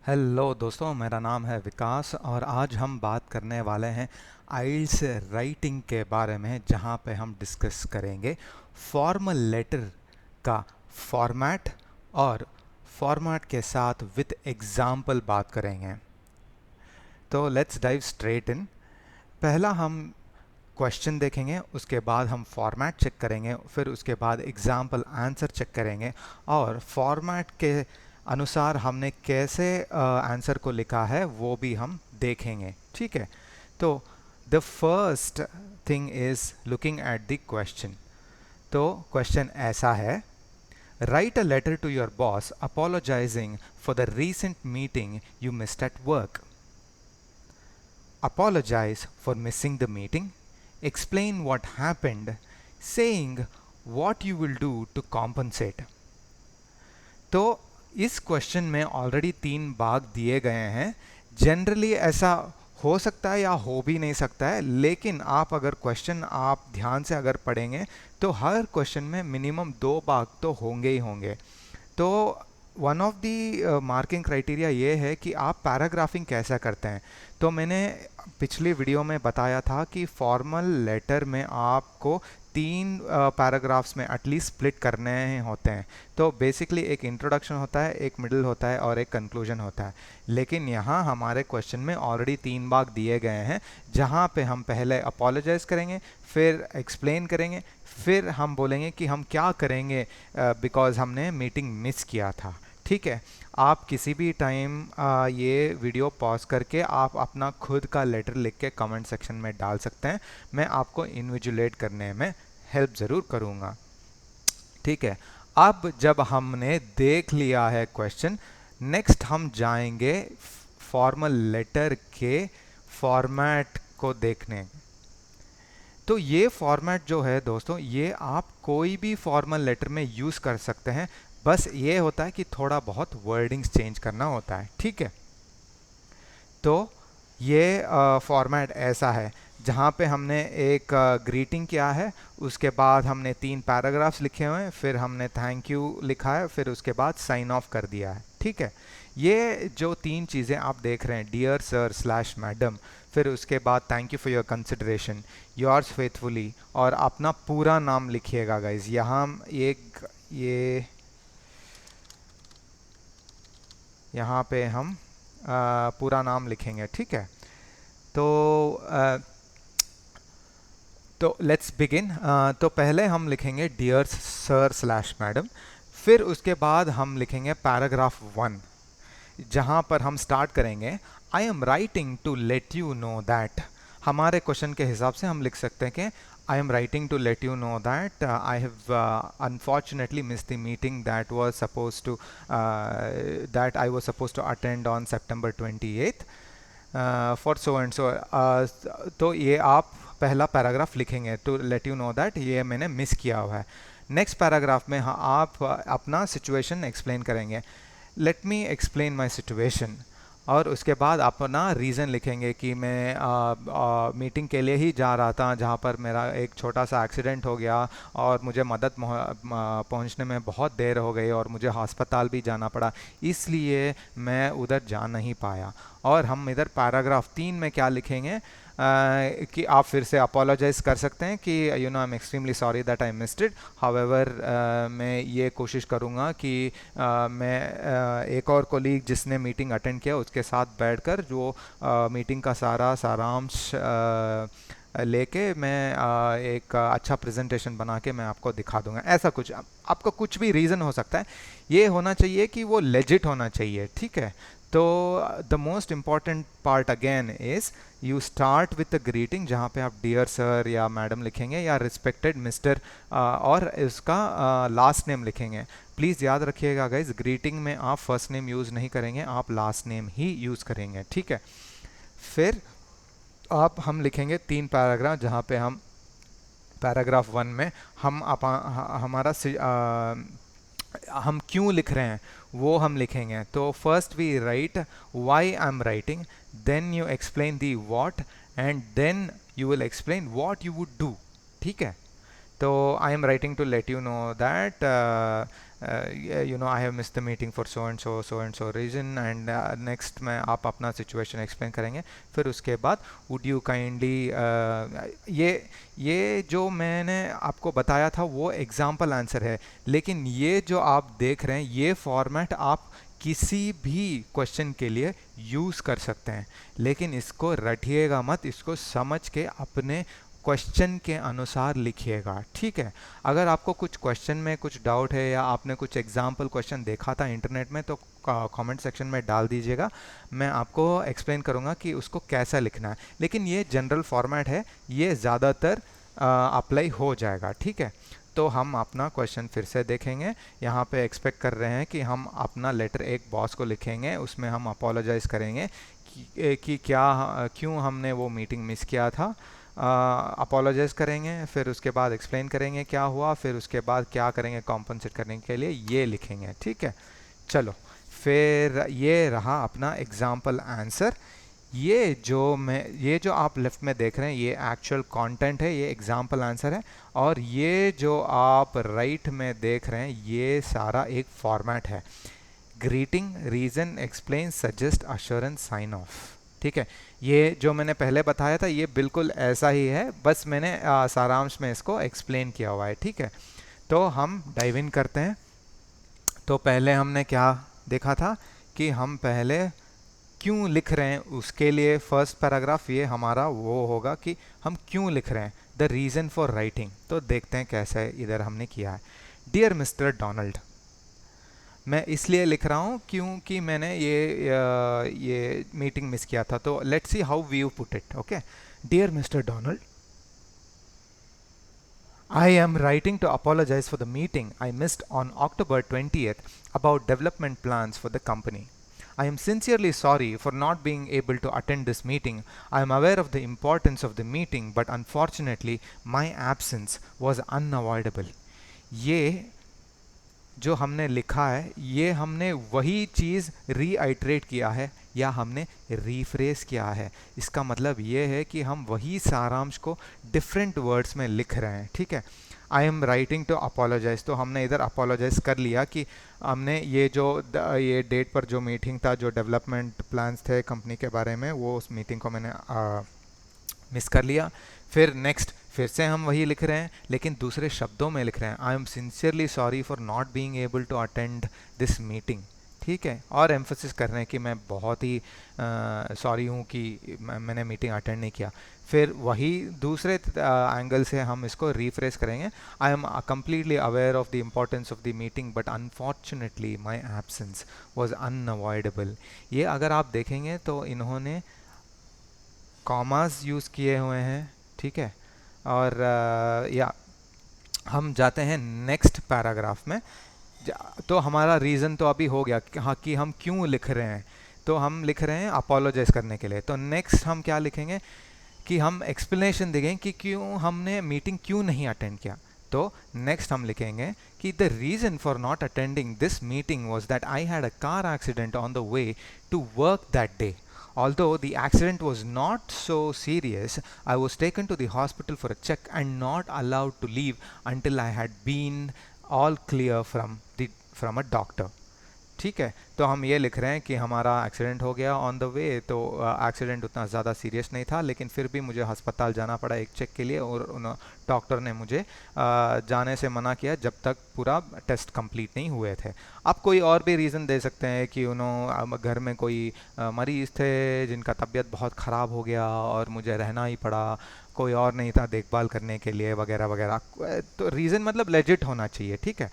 Hello दोस्तों, मेरा नाम है विकास और आज हम बात करने वाले हैं आइल्स राइटिंग के बारे में, जहां पे हम डिस्कस करेंगे फॉर्मल लेटर का फॉर्मेट और फॉर्मेट के साथ विद एग्जाम्पल बात करेंगे। तो लेट्स डाइव स्ट्रेट इन। पहला हम क्वेश्चन देखेंगे, उसके बाद हम फॉर्मेट चेक करेंगे, फिर उसके बाद एग्जाम्पल आंसर चेक करेंगे और फॉर्मेट के अनुसार हमने कैसे आंसर को लिखा है वो भी हम देखेंगे। ठीक है, तो the first thing is looking at the question. तो क्वेश्चन ऐसा है, write a letter to your boss apologising for the recent meeting you missed at work. Apologize for missing the meeting. Explain what happened, saying what you will do to compensate. तो इस question में already 3 भाग दिए गए हैं। Generally ऐसा हो सकता है या हो भी नहीं सकता है, लेकिन आप अगर क्वेश्चन आप ध्यान से अगर पढ़ेंगे तो हर क्वेश्चन में मिनिमम 2 भाग तो होंगे ही होंगे। तो one of the marking criteria ये है कि आप पैराग्राफिंग कैसा करते हैं। तो मैंने पिछली वीडियो में बताया था कि फॉर्मल लेटर में आपको 3 पैराग्राफ्स में एटलीस्ट स्प्लिट करने होते हैं। तो बेसिकली एक इंट्रोडक्शन होता है, एक मिडल होता है और एक कंक्लूजन होता है। लेकिन यहाँ हमारे क्वेश्चन में ऑलरेडी 3 भाग दिए गए हैं, जहाँ पे हम पहले अपोलोजाइज करेंगे, फिर एक्सप्लेन करेंगे, फिर हम बोलेंगे कि हम क्या करेंगे बिकॉज हमने मीटिंग मिस किया था। ठीक है, आप किसी भी टाइम ये वीडियो पॉज करके आप अपना खुद का लेटर लिख के कमेंट सेक्शन में डाल सकते हैं। मैं आपको इन्विजुलेट करने में हेल्प ज़रूर करूँगा। ठीक है, अब जब हमने देख लिया है क्वेश्चन, नेक्स्ट हम जाएंगे फॉर्मल लेटर के फॉर्मेट को देखने। तो ये फॉर्मेट जो है दोस्तों, ये आप कोई भी फॉर्मल लेटर में यूज़ कर सकते हैं। बस ये होता है कि थोड़ा बहुत वर्डिंग्स चेंज करना होता है। ठीक है, तो ये फॉर्मेट ऐसा है जहाँ पे हमने एक ग्रीटिंग किया है, उसके बाद हमने 3 पैराग्राफ्स लिखे हुए हैं, फिर हमने थैंक यू लिखा है, फिर उसके बाद साइन ऑफ कर दिया है। ठीक है, ये जो 3 चीज़ें आप देख रहे हैं, डियर सर स्लैश मैडम, फिर उसके बाद thank you for your consideration, yours faithfully, और अपना पूरा नाम लिखिएगा गाइज। यहाँ एक यहाँ पे हम पूरा नाम लिखेंगे। ठीक है, तो लेट्स बिगिन। तो पहले हम लिखेंगे डियर सर स्लैश मैडम, फिर उसके बाद हम लिखेंगे पैराग्राफ 1, जहाँ पर हम स्टार्ट करेंगे I am writing to let you know that. हमारे क्वेश्चन के हिसाब से हम लिख सकते हैं कि I am writing to let you know that I have unfortunately miss the meeting that I was suppose to attend on September 28 for so and so. तो ये आप पहला पैराग्राफ लिखेंगे to let you know that ये मैंने miss किया हुआ है। नेक्स्ट पैराग्राफ में आप अपना सिचुएशन एक्सप्लेन करेंगे, let me explain my situation, और उसके बाद अपना रीज़न लिखेंगे कि मैं मीटिंग के लिए ही जा रहा था, जहाँ पर मेरा एक छोटा सा एक्सीडेंट हो गया और मुझे मदद पहुँचने में बहुत देर हो गई और मुझे अस्पताल भी जाना पड़ा, इसलिए मैं उधर जा नहीं पाया। और हम इधर पैराग्राफ 3 में क्या लिखेंगे कि आप फिर से अपोलोजाइज कर सकते हैं कि you know I am extremely sorry that I missed it, however मैं ये कोशिश करूँगा कि मैं एक और कोलीग जिसने मीटिंग अटेंड किया उसके साथ बैठकर जो मीटिंग का सारा सारांश लेके मैं एक अच्छा प्रेजेंटेशन बना के मैं आपको दिखा दूंगा। ऐसा कुछ आपका कुछ भी रीज़न हो सकता है, ये होना चाहिए कि वो लेजिट होना चाहिए। ठीक है, तो the most important part again is you start with a greeting, जहाँ पे आप डियर सर या मैडम लिखेंगे या रिस्पेक्टेड मिस्टर और इसका लास्ट नेम लिखेंगे। प्लीज़ याद रखिएगा गाइज, ग्रीटिंग में आप फर्स्ट नेम यूज़ नहीं करेंगे, आप लास्ट नेम ही यूज़ करेंगे। ठीक है, फिर हम लिखेंगे 3 पैराग्राफ, जहाँ पे हम पैराग्राफ 1 में हम हमारा हम क्यों लिख रहे हैं वो हम लिखेंगे। तो first we write why I am writing, then you explain the what, and then you will explain what you would do. ठीक है, तो I am writing to let you know that I have miss the meeting for so and so reason, and next में आप अपना situation explain करेंगे। फिर उसके बाद वुड यू काइंडली, ये जो मैंने आपको बताया था वो एग्जाम्पल आंसर है, लेकिन ये जो आप देख रहे हैं ये फॉर्मेट आप किसी भी क्वेश्चन के लिए यूज़ कर सकते हैं, लेकिन इसको रटिएगा मत, इसको समझ के अपने क्वेश्चन के अनुसार लिखिएगा, ठीक है। अगर आपको कुछ क्वेश्चन में कुछ डाउट है या आपने कुछ एग्जाम्पल क्वेश्चन देखा था इंटरनेट में, तो कमेंट सेक्शन में डाल दीजिएगा, मैं आपको एक्सप्लेन करूँगा कि उसको कैसा लिखना है। लेकिन ये जनरल फॉर्मेट है, ये ज़्यादातर अप्लाई हो जाएगा, ठीक है। तो हम अपना क्वेश्चन फिर से देखेंगे। यहाँ पे एक्सपेक्ट कर रहे हैं कि हम अपना लेटर एक बॉस को लिखेंगे, उसमें हम अपोलोजाइज़ करेंगे कि क्यों हमने वो मीटिंग मिस किया था, अपोलोजाइज़ करेंगे, फिर उसके बाद एक्सप्लेन करेंगे क्या हुआ, फिर उसके बाद क्या करेंगे कॉम्पनसेट करने के लिए, ये लिखेंगे, ठीक है। चलो, फिर ये रहा अपना एग्जाम्पल आंसर। ये जो आप लेफ्ट में देख रहे हैं ये एक्चुअल कंटेंट है, ये एग्जाम्पल आंसर है, और ये जो आप राइट में देख रहे हैं ये सारा एक फॉर्मेट है, greeting, reason, explain, suggest, assurance, sign off, ठीक है। ये जो मैंने पहले बताया था ये बिल्कुल ऐसा ही है, बस मैंने सारांश में इसको एक्सप्लेन किया हुआ है, ठीक है। तो हम डाइव इन करते हैं। तो पहले हमने क्या देखा था कि हम पहले क्यों लिख रहे हैं, उसके लिए फर्स्ट पैराग्राफ ये हमारा वो होगा कि हम क्यों लिख रहे हैं, द रीज़न फॉर राइटिंग। तो देखते हैं कैसे इधर हमने किया है। डियर मिस्टर डोनाल्ड, मैं इसलिए लिख रहा हूँ क्योंकि मैंने ये मीटिंग मिस किया था। तो let's see how we you put it. Okay, dear mister Donald, I am writing to apologize for the meeting I missed on October 20th about development plans for the company. I am sincerely sorry for not being able to attend this meeting. I am aware of the importance of the meeting, but unfortunately, my absence was unavoidable. ये जो हमने लिखा है ये हमने वही चीज़ रीआइट्रेट किया है या हमने रीफ्रेस किया है। इसका मतलब ये है कि हम वही सारांश को डिफरेंट वर्ड्स में लिख रहे हैं, ठीक है। I am writing to apologise, तो हमने इधर अपोलोजाइज कर लिया कि हमने ये डेट पर जो मीटिंग था, जो डेवलपमेंट प्लान्स थे कंपनी के बारे में, वो उस मीटिंग को मैंने मिस कर लिया। फिर नेक्स्ट फिर से हम वही लिख रहे हैं लेकिन दूसरे शब्दों में लिख रहे हैं, I am sincerely sorry for not being able to attend this meeting, ठीक है। और एम्फोसिस कर रहे हैं कि मैं बहुत ही सॉरी हूँ कि मैंने मीटिंग अटेंड नहीं किया। फिर वही दूसरे एंगल से हम इसको रीफ्रेश करेंगे, I am completely aware of the importance of the meeting but unfortunately my absence was unavoidable. ये अगर आप देखेंगे तो इन्होंने कॉमास यूज़ किए हुए हैं, ठीक है। और या हम जाते हैं नेक्स्ट पैराग्राफ में। तो हमारा रीज़न तो अभी हो गया कि हाँ कि हम क्यों लिख रहे हैं, तो हम लिख रहे हैं अपोलोजाइज करने के लिए। तो नेक्स्ट हम क्या लिखेंगे कि हम एक्सप्लेनेशन देंगे कि क्यों हमने मीटिंग क्यों नहीं अटेंड किया। तो नेक्स्ट हम लिखेंगे कि the reason for not attending this meeting was that I had a car accident on the way to work that day. Although the accident was not so serious, I was taken to the hospital for a check and not allowed to leave until I had been all clear from a doctor. ठीक है, तो हम ये लिख रहे हैं कि हमारा एक्सीडेंट हो गया ऑन द वे। तो एक्सीडेंट उतना ज़्यादा सीरियस नहीं था लेकिन फिर भी मुझे अस्पताल जाना पड़ा एक चेक के लिए, और डॉक्टर ने मुझे जाने से मना किया जब तक पूरा टेस्ट कंप्लीट नहीं हुए थे। आप कोई और भी रीज़न दे सकते हैं कि घर में कोई मरीज़ थे जिनका तबीयत बहुत ख़राब हो गया और मुझे रहना ही पड़ा, कोई और नहीं था देखभाल करने के लिए, वगैरह वगैरह। तो रीज़न मतलब लेजिट होना चाहिए, ठीक है।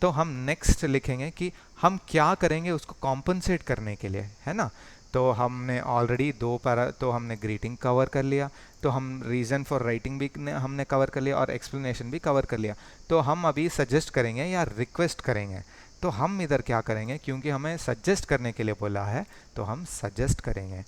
तो हम नेक्स्ट लिखेंगे कि हम क्या करेंगे उसको कॉम्पनसेट करने के लिए, है ना। तो हमने ऑलरेडी तो हमने ग्रीटिंग कवर कर लिया, तो हम रीज़न फॉर राइटिंग भी हमने कवर कर लिया और एक्सप्लेनेशन भी कवर कर लिया। तो हम अभी सजेस्ट करेंगे या रिक्वेस्ट करेंगे। तो हम इधर क्या करेंगे, क्योंकि हमें सजेस्ट करने के लिए बोला है तो हम सजेस्ट करेंगे।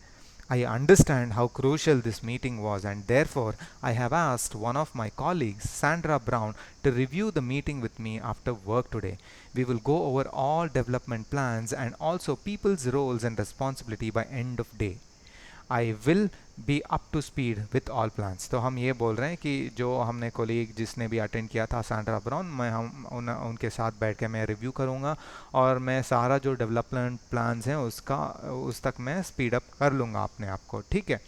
I understand how crucial this meeting was, and therefore I have asked one of my colleagues, Sandra Brown, to review the meeting with me after work today. We will go over all development plans and also people's roles and responsibility by end of day. I will be up to speed with all plans. तो हम ये बोल रहे हैं कि जो हमने colleague जिसने भी अटेंड किया था सैंड्रा ब्राउन, मैं उनके साथ बैठ के मैं रिव्यू करूँगा और मैं सारा जो डेवलपमेंट प्लान्स हैं उस तक मैं स्पीड अप कर लूँगा अपने आप को, ठीक है।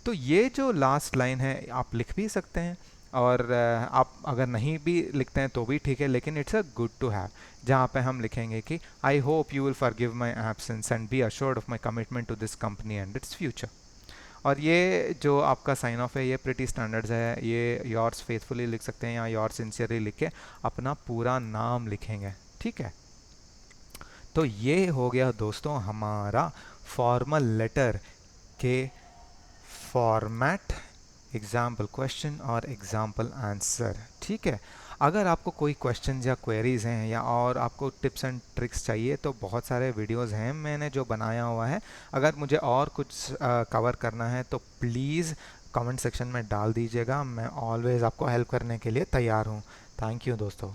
तो ये जो लास्ट लाइन है आप लिख भी सकते हैं, और आप अगर नहीं भी लिखते हैं तो भी ठीक है, लेकिन it's a good to have, जहाँ पे हम लिखेंगे कि I hope you will forgive my absence and be assured of my commitment to this company and its future. और ये जो आपका साइन ऑफ है ये प्रिटी स्टैंडर्ड्स है, ये योर्स फेथफुली लिख सकते हैं या योर्स सिंसियरली लिख के अपना पूरा नाम लिखेंगे, ठीक है। तो ये हो गया दोस्तों हमारा फॉर्मल लेटर के फॉर्मेट, एग्जाम्पल क्वेश्चन और एग्जाम्पल आंसर, ठीक है। अगर आपको कोई क्वेश्चन या क्वेरीज हैं या और आपको टिप्स एंड ट्रिक्स चाहिए तो बहुत सारे वीडियोस हैं मैंने जो बनाया हुआ है। अगर मुझे और कुछ कवर करना है तो प्लीज़ कमेंट सेक्शन में डाल दीजिएगा, मैं ऑलवेज़ आपको हेल्प करने के लिए तैयार हूँ। थैंक यू दोस्तों।